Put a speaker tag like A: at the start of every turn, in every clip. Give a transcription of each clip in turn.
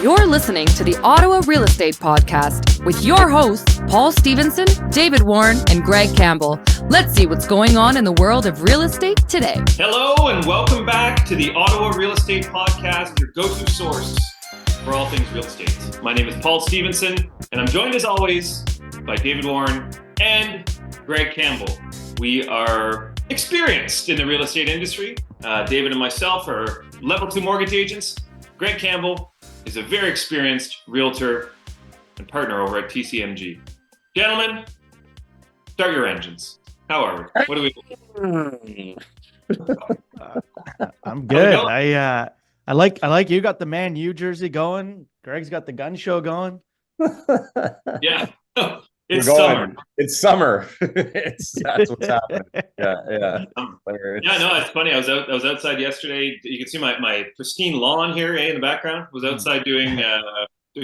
A: You're listening to the Ottawa Real Estate Podcast with your hosts, Paul Stevenson, David Warren, and Greg Campbell. Let's see what's going on in the world of real estate today.
B: Hello, and welcome back to the Ottawa Real Estate Podcast, your go-to source for all things real estate. My name is Paul Stevenson, and I'm joined as always by David Warren and Greg Campbell. We are experienced in the real estate industry. David and myself are level 2 mortgage agents. Greg Campbell is a very experienced realtor and partner over at TCMG. Gentlemen, start your engines. How are we? What do we?
C: I'm good. I like you got the Man U jersey going. Greg's got the gun show going.
B: Yeah. It's summer.
D: It's summer. That's what's happening. Yeah.
B: Yeah, no, it's funny. I was outside yesterday. You can see my pristine lawn here, in the background. Was outside doing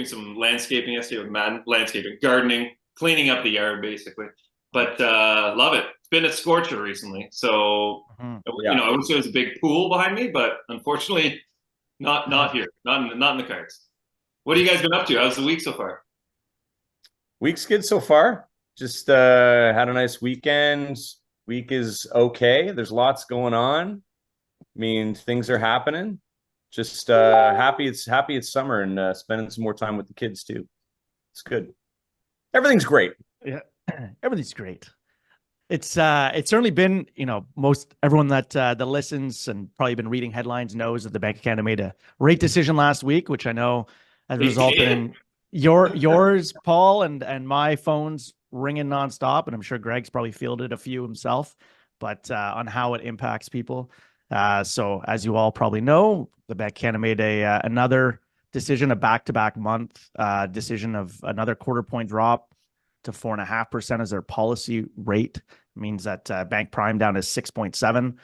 B: some landscaping yesterday with Madden, landscaping, gardening, cleaning up the yard basically. But love it. It's been a scorcher recently. So I wish there was a big pool behind me, but unfortunately not here. Not in the cards. What have you guys been up to? How's the week so far?
D: Week's good so far. Just had a nice weekend. Week is okay. There's lots going on. I mean, things are happening. Just happy it's summer and spending some more time with the kids too. It's good. Everything's great.
C: Yeah, everything's great. It's certainly been, most everyone that listens and probably been reading headlines knows that the Bank of Canada made a rate decision last week, which I know has resulted in yours, Paul, and my phone's ringing nonstop, and I'm sure Greg's probably fielded a few himself, but on how it impacts people. So as you all probably know, the Bank of Canada made another decision, a back-to-back month decision of another quarter point drop to 4.5% as their policy rate. It means that bank prime down to 6.7.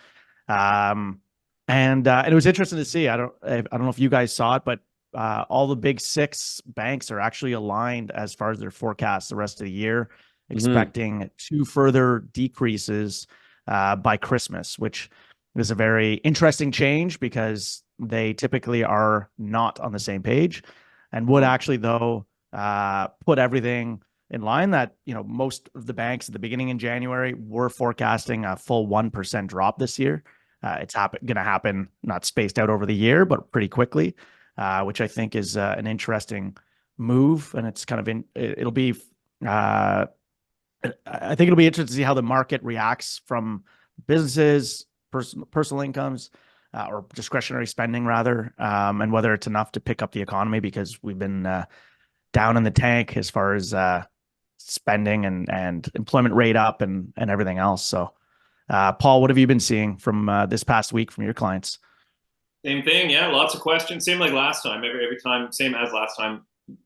C: And it was interesting to see. I don't know if you guys saw it, but all the big 6 banks are actually aligned as far as their forecasts the rest of the year, expecting 2 further decreases by Christmas, which is a very interesting change because they typically are not on the same page and would actually, though, put everything in line that, most of the banks at the beginning in January were forecasting a full 1% drop this year. It's going to happen, not spaced out over the year, but pretty quickly. Which I think is an interesting move, and it's kind of it'll be. I think it'll be interesting to see how the market reacts from businesses, personal incomes, or discretionary spending rather, and whether it's enough to pick up the economy because we've been down in the tank as far as spending and employment rate up and everything else. So, Paul, what have you been seeing from this past week from your clients?
B: Same thing, yeah. Lots of questions. Same like last time. Every time, same as last time.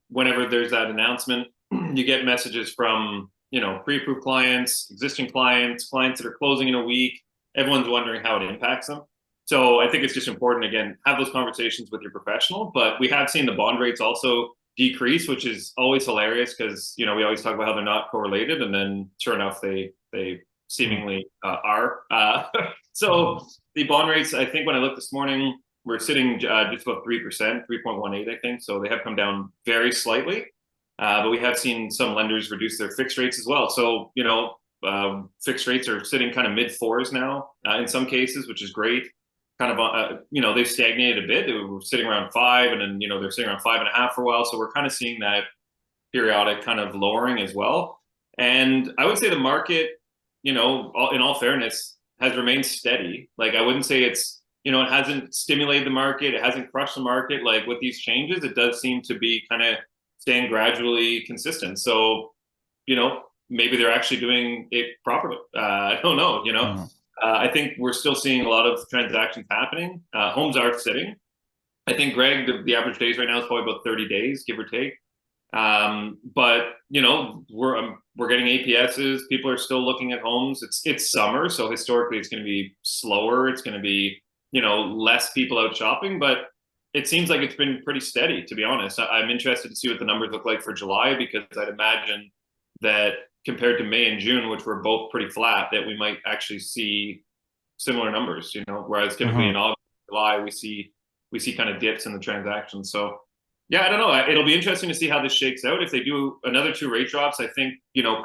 B: Whenever there's that announcement, you get messages from pre-approved clients, existing clients that are closing in a week. Everyone's wondering how it impacts them. So I think it's just important, again, have those conversations with your professional. But we have seen the bond rates also decrease, which is always hilarious because we always talk about how they're not correlated, and then sure enough they seemingly are. So the bond rates, I think when I looked this morning, we're sitting just about 3%, 3.18, I think. So they have come down very slightly, but we have seen some lenders reduce their fixed rates as well. So, fixed rates are sitting kind of mid-4s now in some cases, which is great. Kind of, they've stagnated a bit. They were sitting around 5, and then, they're sitting around 5.5 for a while. So we're kind of seeing that periodic kind of lowering as well. And I would say the market, in all fairness, has remained steady. Like, I wouldn't say it's, it hasn't stimulated the market. It hasn't crushed the market. Like with these changes, it does seem to be kind of staying gradually consistent. So, maybe they're actually doing it properly. I don't know, I think we're still seeing a lot of transactions happening. Homes are sitting. I think, Greg, the average days right now is probably about 30 days, give or take. But, we're getting APSs. People are still looking at homes. It's summer. So historically it's going to be slower. It's going to be, less people out shopping, but it seems like it's been pretty steady, to be honest. I'm interested to see what the numbers look like for July, because I'd imagine that compared to May and June, which were both pretty flat, that we might actually see similar numbers, whereas typically in August, July, we see kind of dips in the transactions. So Yeah, I don't know. It'll be interesting to see how this shakes out. If they do another 2 rate drops, I think,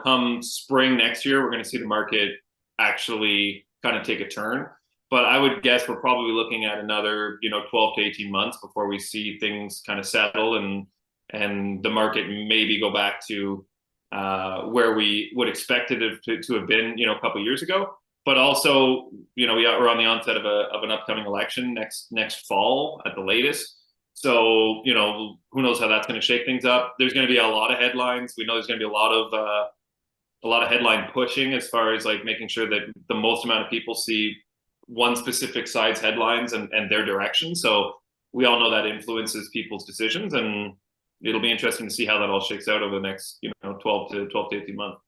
B: come spring next year, we're going to see the market actually kind of take a turn. But I would guess we're probably looking at another, 12 to 18 months before we see things kind of settle and the market maybe go back to where we would expect it to have been, a couple of years ago. But also, we're on the onset of an upcoming election next fall at the latest. So, who knows how that's going to shake things up. There's going to be a lot of headlines. We know there's going to be a lot of headline pushing as far as like making sure that the most amount of people see one specific side's headlines and their direction. So we all know that influences people's decisions, and it'll be interesting to see how that all shakes out over the next, 12 to 18 months.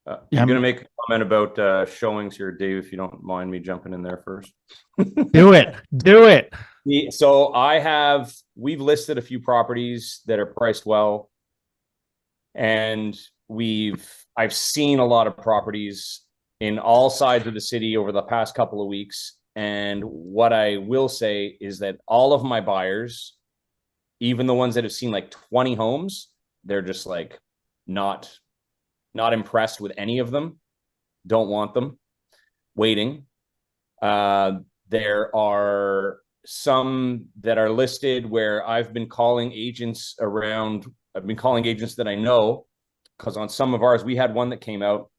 D: I'm going to make a comment about showings here, Dave, if you don't mind me jumping in there first.
C: Do it.
D: So we've listed a few properties that are priced well, and I've seen a lot of properties in all sides of the city over the past couple of weeks. And what I will say is that all of my buyers, even the ones that have seen like 20 homes, they're just like not impressed with any of them, don't want them, waiting. There are some that are listed where I've been calling agents that I know, because on some of ours, we had one that came out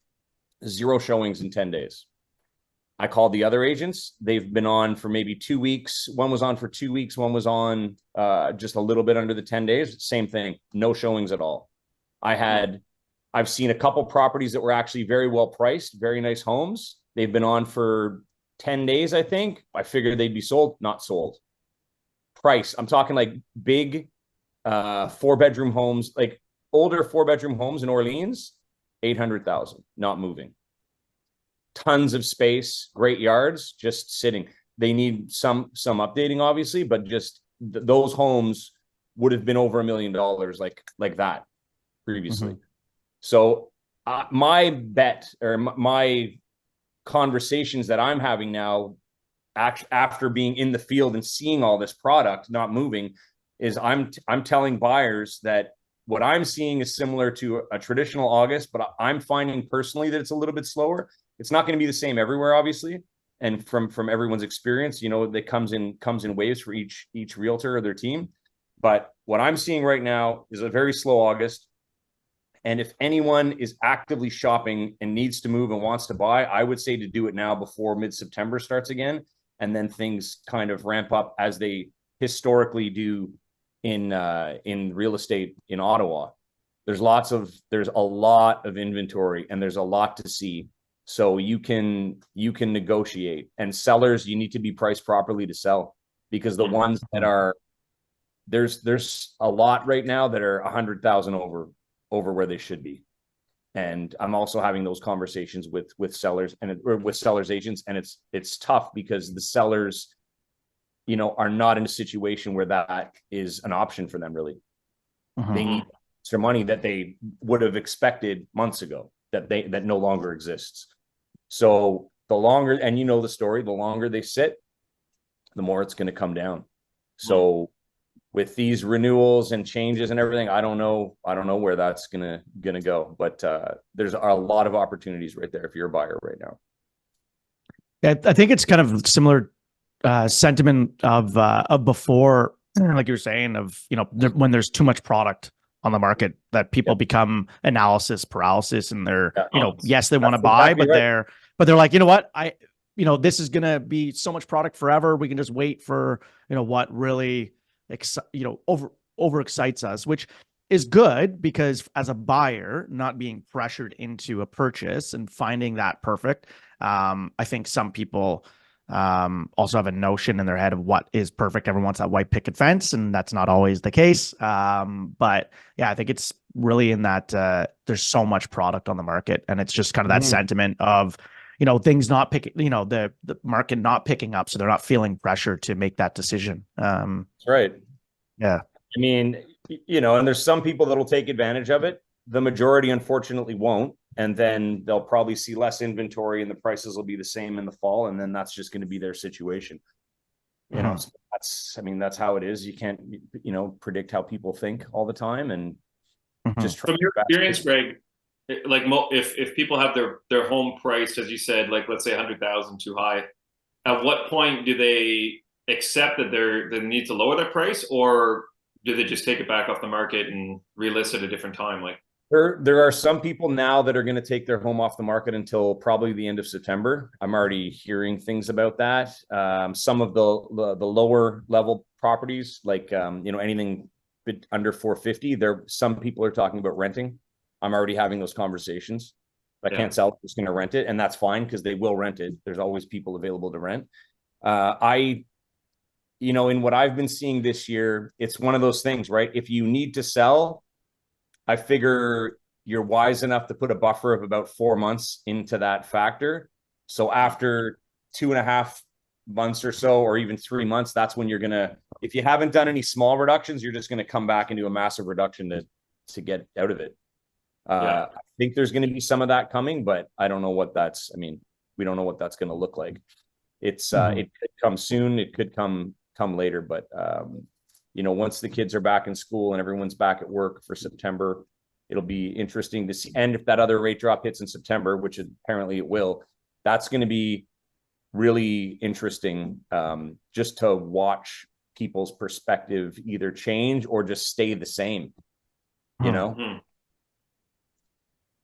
D: 0 showings in 10 days. I called the other agents. They've been on for maybe 2 weeks. One was on for 2 weeks. One was on just a little bit under the 10 days. Same thing. No showings at all. I've seen a couple properties that were actually very well priced, very nice homes. They've been on for 10 days, I think. I figured they'd be sold, not sold. Price, I'm talking like big 4-bedroom homes, like older 4-bedroom homes in Orleans, 800,000, not moving. Tons of space, great yards, just sitting. They need some updating, obviously, but just those homes would have been over $1 million like that previously. Mm-hmm. So my bet, or my conversations that I'm having now after being in the field and seeing all this product not moving, is I'm telling buyers that what I'm seeing is similar to a traditional August, but I'm finding personally that it's a little bit slower. It's not going to be the same everywhere, obviously. And from everyone's experience, that comes in waves for each realtor or their team. But what I'm seeing right now is a very slow August. And if anyone is actively shopping and needs to move and wants to buy, I would say to do it now before mid-September starts again. And then things kind of ramp up as they historically do in real estate in Ottawa. There's a lot of inventory and there's a lot to see. So you can negotiate, and sellers, you need to be priced properly to sell, because the ones that are, there's a lot right now that are 100,000 over where they should be. And I'm also having those conversations with sellers with sellers agents. And it's tough because the sellers, are not in a situation where that is an option for them, really. Uh-huh. They need extra money that they would have expected months ago that no longer exists. So the longer, and the story, the longer they sit, the more it's going to come down. So with these renewals and changes and everything, I don't know where that's gonna go, but there's a lot of opportunities right there if you're a buyer right now.
C: Yeah, I think it's kind of similar sentiment of before, like you were saying, of when there's too much product on the market, that people become analysis paralysis, and they're yes, they want to buy, exactly, but they're like, you know what, this is gonna be so much product forever. We can just wait for what really over excites us, which is good, because as a buyer, not being pressured into a purchase and finding that perfect, I think some people also have a notion in their head of what is perfect. Everyone wants that white picket fence, and that's not always the case. But yeah, I think it's really in that there's so much product on the market, and it's just kind of that sentiment of things not picking, the market not picking up, so they're not feeling pressure to make that decision.
D: That's right.
C: Yeah.
D: I mean, and there's some people that'll take advantage of it. The majority, unfortunately, won't. And then they'll probably see less inventory and the prices will be the same in the fall. And then that's just going to be their situation. So that's how it is. You can't, predict how people think all the time, and just try.
B: From your experience, Greg, like if people have their home priced, as you said, like let's say 100,000 too high, at what point do they accept that they need to lower their price, or do they just take it back off the market and relist at a different time? Like
D: there are some people now that are going to take their home off the market until probably the end of September. I'm already hearing things about that. Some of the lower level properties, like anything under 450, some people are talking about renting. I'm already having those conversations. If I can't sell it, I'm just going to rent it, and that's fine because they will rent it. There's always people available to rent. In what I've been seeing this year, it's one of those things, right? If you need to sell, I figure you're wise enough to put a buffer of about 4 months into that factor. So after 2.5 months or so, or even 3 months, that's when you're going to, if you haven't done any small reductions, you're just going to come back and do a massive reduction to get out of it. I think there's going to be some of that coming, but I don't know what we don't know what that's going to look like. It could come soon. It could come later, but once the kids are back in school and everyone's back at work for September, it'll be interesting to see. And if that other rate drop hits in September, which apparently it will, that's going to be really interesting, just to watch people's perspective either change or just stay the same,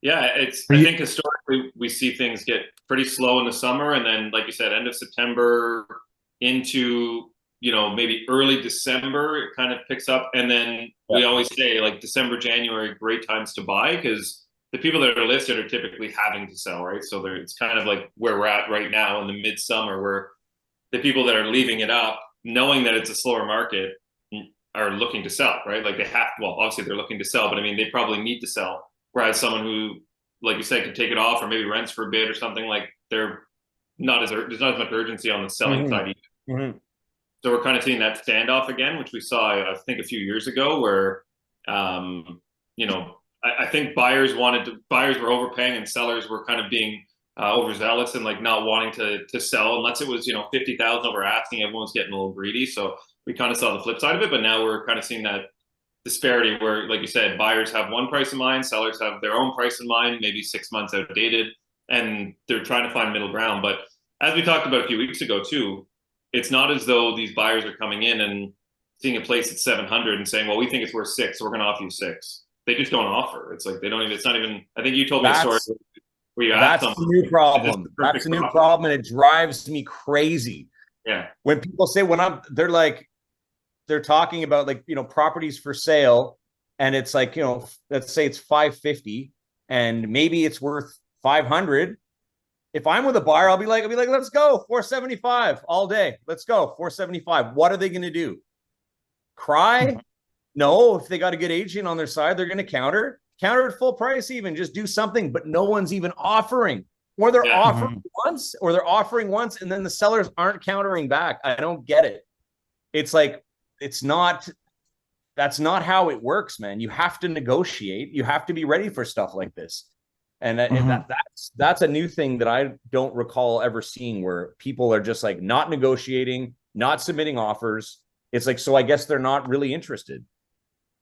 B: Yeah, I think historically we see things get pretty slow in the summer, and then, like you said, end of September into maybe early December, it kind of picks up. And then we always say, like, December, January, great times to buy, because the people that are listed are typically having to sell, right? So it's kind of like where we're at right now in the midsummer, where the people that are leaving it up, knowing that it's a slower market, are looking to sell, right? Like obviously they're looking to sell, but I mean, they probably need to sell. Whereas someone who, like you said, could take it off or maybe rents for a bit or something, like there's not as much urgency on the selling side either. Mm-hmm. So we're kind of seeing that standoff again, which we saw, I think, a few years ago, where, I think buyers were overpaying and sellers were kind of being overzealous and like not wanting to sell unless it was, 50,000 over asking. Everyone was getting a little greedy. So we kind of saw the flip side of it, but now we're kind of seeing that disparity where, like you said, buyers have one price in mind, sellers have their own price in mind, maybe 6 months outdated, and they're trying to find middle ground. But as we talked about a few weeks ago too, it's not as though these buyers are coming in and seeing a place at 700 and saying, well, we think it's worth 6, so we're going to offer you 6. They just don't offer. It's like, it's not even, I think you told me a story where you asked them.
D: That's the new problem. That's the new problem, and it drives me crazy.
B: Yeah.
D: When people say, they're talking about properties for sale, and it's like, let's say it's 550 and maybe it's worth 500. If I'm with a buyer, I'll be like, let's go 475 all day. Let's go 475. What are they going to do? Cry? No. If they got a good agent on their side, they're going to counter at full price, even just do something, but no one's even offering, or they're offering once and then the sellers aren't countering back. I don't get it. It's like, that's not how it works, man. You have to negotiate. You have to be ready for stuff like this. And that's a new thing that I don't recall ever seeing, where people are just like not negotiating, not submitting offers. It's like, so I guess they're not really interested.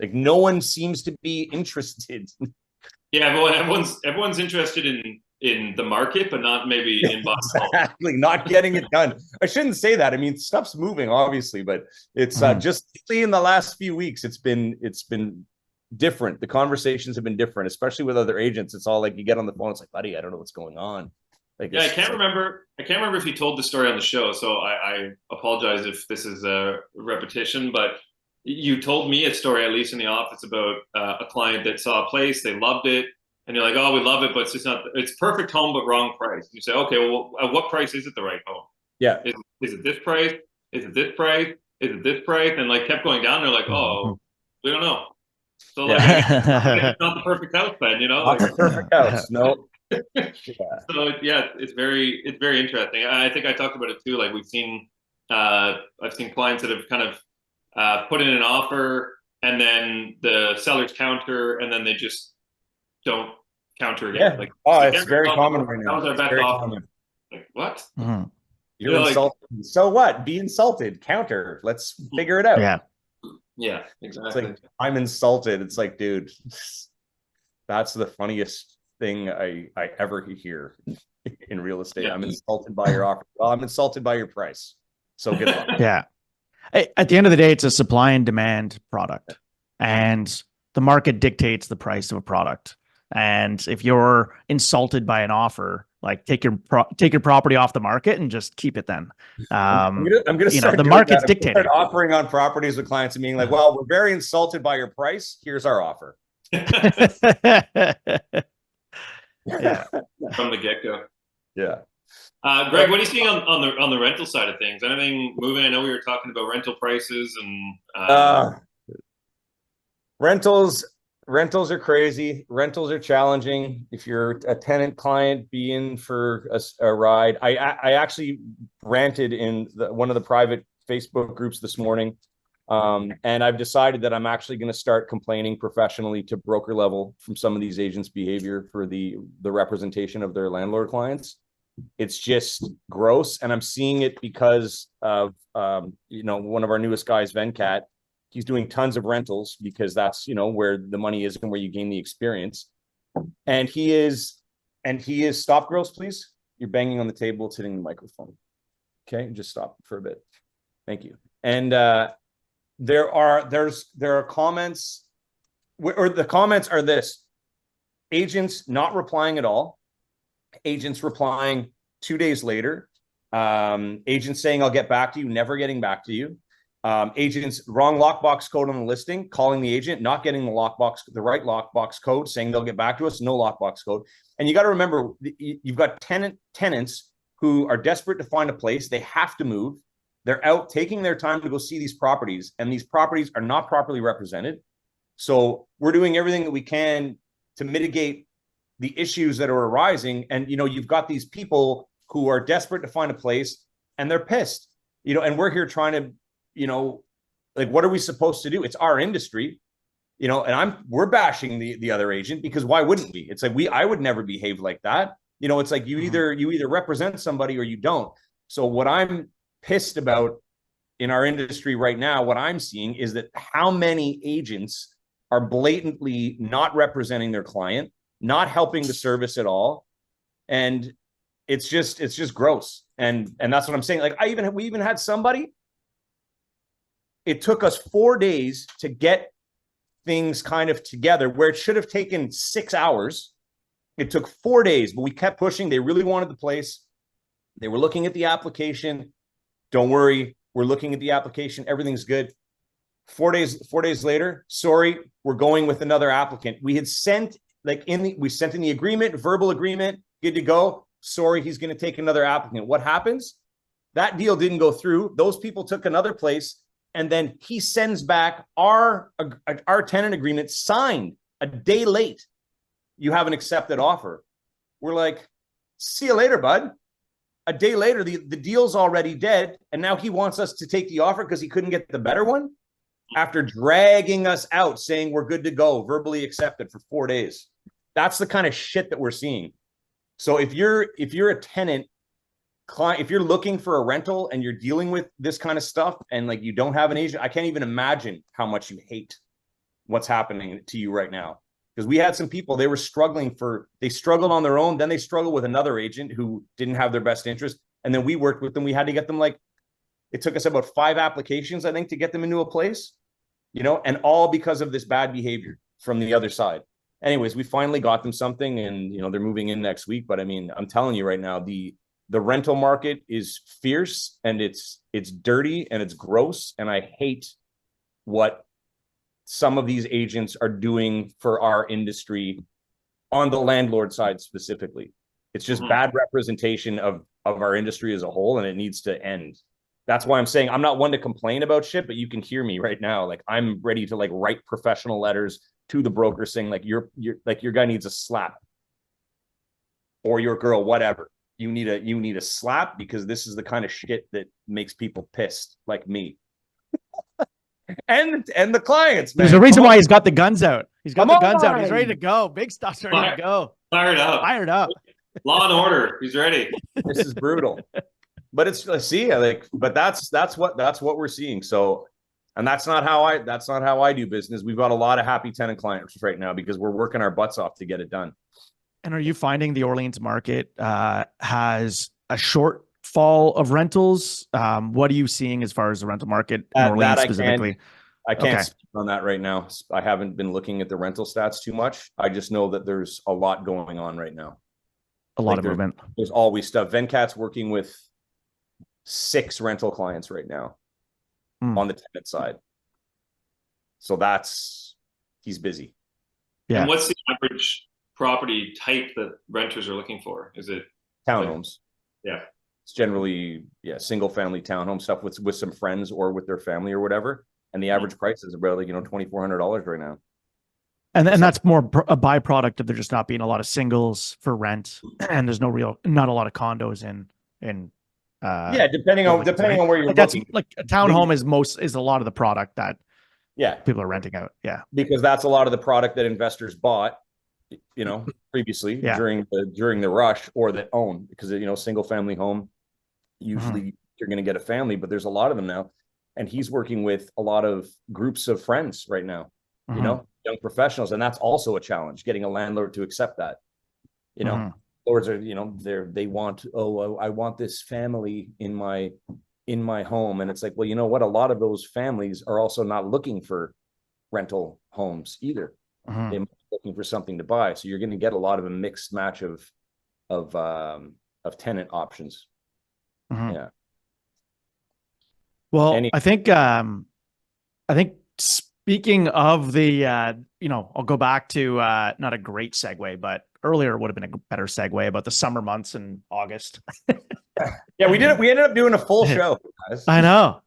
D: Like, no one seems to be interested.
B: Yeah, everyone's interested in the market, but not maybe in buying.
D: Exactly, not getting it done. I shouldn't say that. I mean, stuff's moving, obviously, but it's just in the last few weeks, it's been different. The conversations have been different, especially with other agents. It's all like, you get on the phone, it's like, buddy, I don't know what's going on.
B: I can't remember if you told the story on the show, so I apologize if this is a repetition, but you told me a story, at least in the office, about a client that saw a place, they loved it, and you're like, oh, we love it, but it's perfect home, but wrong price. You say, okay, well, at what price is it the right home?
D: Yeah.
B: Is it this price? Is it this price? Is it this price? And like kept going down. They're like, oh, we don't know. So like, it's not the perfect house then,
D: Not the perfect house. No.
B: So yeah, it's very interesting. I think I talked about it too. Like I've seen clients that have kind of put in an offer, and then the sellers counter, and then they just don't counter again.
D: Yeah. It's very common right now.
B: That was our best offer. Like, what? Mm-hmm.
D: You're insulted. Like, so what? Be insulted. Counter. Let's figure it out.
B: Yeah, exactly.
D: It's like, I'm insulted. It's like, dude, that's the funniest thing I ever hear in real estate. I'm insulted by your offer. Well, I'm insulted by your price. So good luck.
C: Yeah. At the end of the day, it's a supply and demand product, and the market dictates the price of a product. And if you're insulted by an offer, like take your property off the market and just keep it then.
D: I'm gonna start
C: the market's dictating.
D: Offering on properties with clients and being like, well, we're very insulted by your price. Here's our offer.
C: Yeah.
B: From the get-go.
D: Yeah.
B: Greg, what are you seeing on the rental side of things? Anything moving? I know we were talking about rental prices and
D: Rentals are crazy. Rentals are challenging. If you're a tenant client, be in for a ride. I actually ranted in one of the private Facebook groups this morning, and I've decided that I'm actually going to start complaining professionally to broker level from some of these agents' behavior for the representation of their landlord clients. It's just gross, and I'm seeing it because of one of our newest guys, Venkat. He's doing tons of rentals because that's, where the money is and where you gain the experience. And he is, stop, girls, please. You're banging on the table. It's hitting the microphone. Okay. Just stop for a bit. Thank you. And there are comments or the comments are this: agents not replying at all, agents replying 2 days later, agents saying, I'll get back to you, never getting back to you. Agents, wrong lockbox code on the listing, calling the agent, not getting the right lockbox code, saying they'll get back to us, no lockbox code. And you got to remember, you've got tenants who are desperate to find a place. They have to move. They're out taking their time to go see these properties, and these properties are not properly represented. So we're doing everything that we can to mitigate the issues that are arising. And, you've got these people who are desperate to find a place and they're pissed, and we're here trying to, what are we supposed to do? It's our industry, and we're bashing the other agent because why wouldn't we? It's like I would never behave like that. It's like you either represent somebody or you don't. So what I'm pissed about in our industry right now, what I'm seeing is that how many agents are blatantly not representing their client, not helping the service at all. And it's just gross. And that's what I'm saying. Like we even had somebody. It took us 4 days to get things kind of together where it should have taken 6 hours. It took 4 days, but we kept pushing. They really wanted the place. They were looking at the application. Don't worry, we're looking at the application. Everything's good. 4 days later, sorry, we're going with another applicant. We had sent we sent in the agreement, verbal agreement, good to go. Sorry, he's going to take another applicant. What happens? That deal didn't go through. Those people took another place. And then he sends back our tenant agreement signed a day late. You have an accepted offer. We're like, see you later, bud. A day later, the deal's already dead. And now he wants us to take the offer because he couldn't get the better one after dragging us out saying we're good to go, verbally accepted for 4 days. That's the kind of shit that we're seeing. So if you're a tenant client, if you're looking for a rental and you're dealing with this kind of stuff and you don't have an agent, I can't even imagine how much you hate what's happening to you right now. Because we had some people, they struggled on their own. Then they struggled with another agent who didn't have their best interest. And then we worked with them. We had to get them it took us about 5 applications, I think, to get them into a place, and all because of this bad behavior from the other side. Anyways, we finally got them something and, they're moving in next week. But I mean, I'm telling you right now, the rental market is fierce and it's dirty and it's gross. And I hate what some of these agents are doing for our industry on the landlord side specifically. It's just bad representation of our industry as a whole, and it needs to end. That's why I'm saying I'm not one to complain about shit, but you can hear me right now. I'm ready to write professional letters to the broker saying your guy needs a slap, or your girl, whatever. You need a slap because this is the kind of shit that makes people pissed like me. and the clients, man.
C: There's a reason why he's got the guns out. He's got the guns out. He's ready to go. Big stuff's ready to go.
B: Fired up.
C: Fired up.
B: Law and order. He's ready.
D: This is brutal. but it's but that's what we're seeing. So, and that's not how I do business. We've got a lot of happy tenant clients right now because we're working our butts off to get it done.
C: And are you finding the Orleans market has a shortfall of rentals? What are you seeing as far as the rental market in Orleans specifically?
D: I can't speak on that right now. I haven't been looking at the rental stats too much. I just know that there's a lot going on right now.
C: A lot of movement.
D: There's always stuff. Venkat's working with 6 rental clients right now on the tenant side. So he's busy.
B: Yeah. And what's the average property type that renters are looking for? Is it
D: townhomes?
B: Yeah.
D: It's generally, single family townhome stuff with some friends or with their family or whatever. And the average price is about $2,400 right now.
C: And that's more a byproduct of there just not being a lot of singles for rent, and there's not a lot of condos in.
D: Depending on where you're looking.
C: That's like a townhome is a lot of the product that people are renting out. Yeah,
D: because that's a lot of the product that investors bought, previously during the rush, or that own, because single family home usually you're going to get a family, but there's a lot of them now. And he's working with a lot of groups of friends right now, young professionals. And that's also a challenge, getting a landlord to accept that. Lords are, they want, I want this family in my home. And it's like, well, you know what? A lot of those families are also not looking for rental homes either. They're looking for something to buy. So you're going to get a lot of a mixed match of tenant options. Yeah.
C: Well, I think speaking of the, I'll go back to not a great segue, but earlier would have been a better segue about the summer months in August.
D: Yeah, we did it. We ended up doing a full show, guys.
C: I know.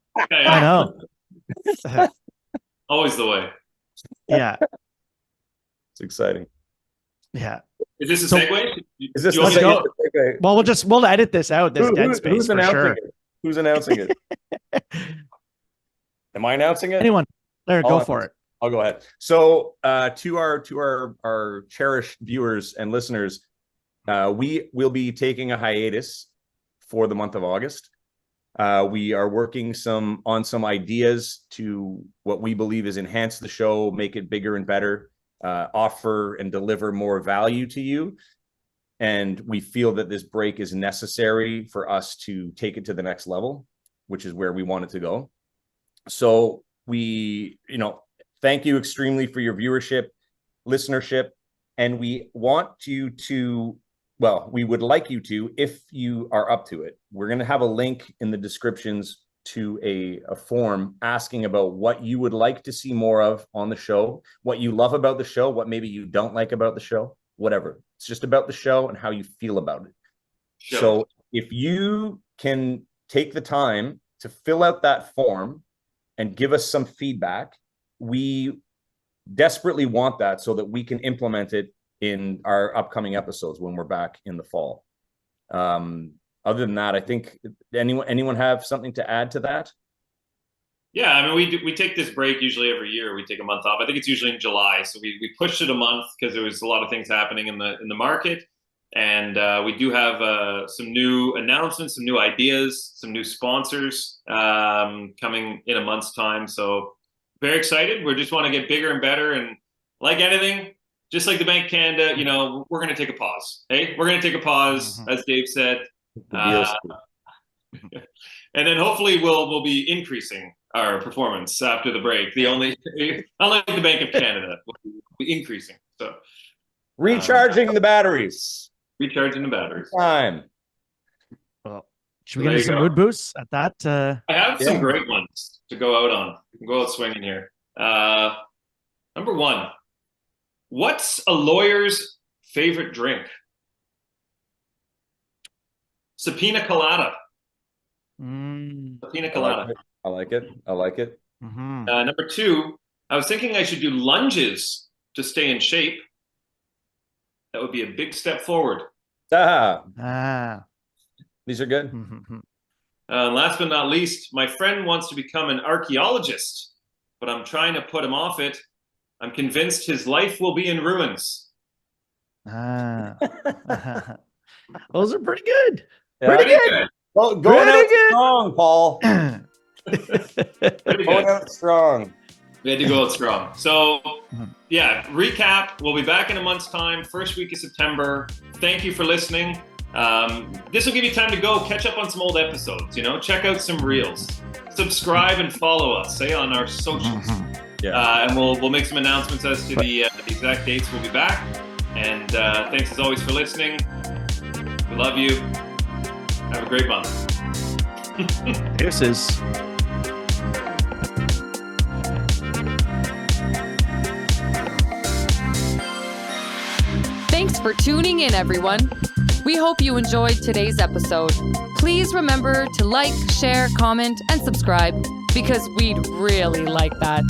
B: Always the way.
C: Yeah.
D: It's exciting.
C: Yeah.
B: Is this a segue?
D: Is this
C: let's go? Well, we'll edit this out. This dead space
D: who's
C: for sure.
D: Who's announcing it? Am I announcing it?
C: Anyone? There, go for it.
D: I'll go ahead. So, to our cherished viewers and listeners, we will be taking a hiatus for the month of August. We are working on some ideas to what we believe is enhance the show, make it bigger and better, offer and deliver more value to you. And we feel that this break is necessary for us to take it to the next level, which is where we want it to go. So we, thank you extremely for your viewership, listenership, and we want you to, we would like you to, if you are up to it, we're going to have a link in the descriptions to a form asking about what you would like to see more of on the show, what you love about the show, what maybe you don't like about the show, whatever. It's just about the show and how you feel about it. Sure. So if you can take the time to fill out that form and give us some feedback, we desperately want that so that we can implement it in our upcoming episodes when we're back in the fall. Other than that, I think anyone have something to add to that?
B: Yeah, I mean, we take this break usually every year. We take a month off. I think it's usually in July, so we pushed it a month because there was a lot of things happening in the market, and we do have some new announcements, some new ideas, some new sponsors coming in a month's time. So very excited. We just want to get bigger and better, and like anything, just like the Bank of Canada, we're going to take a pause. Hey, we're going to take a pause, as Dave said, and then hopefully we'll be increasing our performance after the break. Unlike the Bank of Canada, we'll be increasing. So
D: recharging the batteries.
B: Recharging the batteries.
D: Time.
C: Well, should we get into some mood boosts at that?
B: I have some great ones to go out on. We can go out swinging here. Number one, what's a lawyer's favorite drink? Subpoena colada. Subpoena colada.
D: I like it.
C: Mm-hmm.
B: Number two, I was thinking I should do lunges to stay in shape. That would be a big step forward.
D: These are good.
C: Mm-hmm.
B: Last but not least, my friend wants to become an archaeologist, but I'm trying to put him off it. I'm convinced his life will be in ruins.
C: Those are pretty good.
D: Yeah.
B: Pretty good.
D: Going out strong, Paul.
B: Pretty
D: Going
B: good.
D: out strong.
B: We had to go out strong. So, yeah, recap. We'll be back in a month's time, first week of September. Thank you for listening. This will give you time to go catch up on some old episodes, check out some reels. Subscribe and follow us, on our socials. And we'll make some announcements as to the exact dates we'll be back. And thanks as always for listening. We love you. Have a great month.
C: Deuces.
A: Thanks for tuning in, everyone. We hope you enjoyed today's episode. Please remember to like, share, comment, and subscribe because we'd really like that.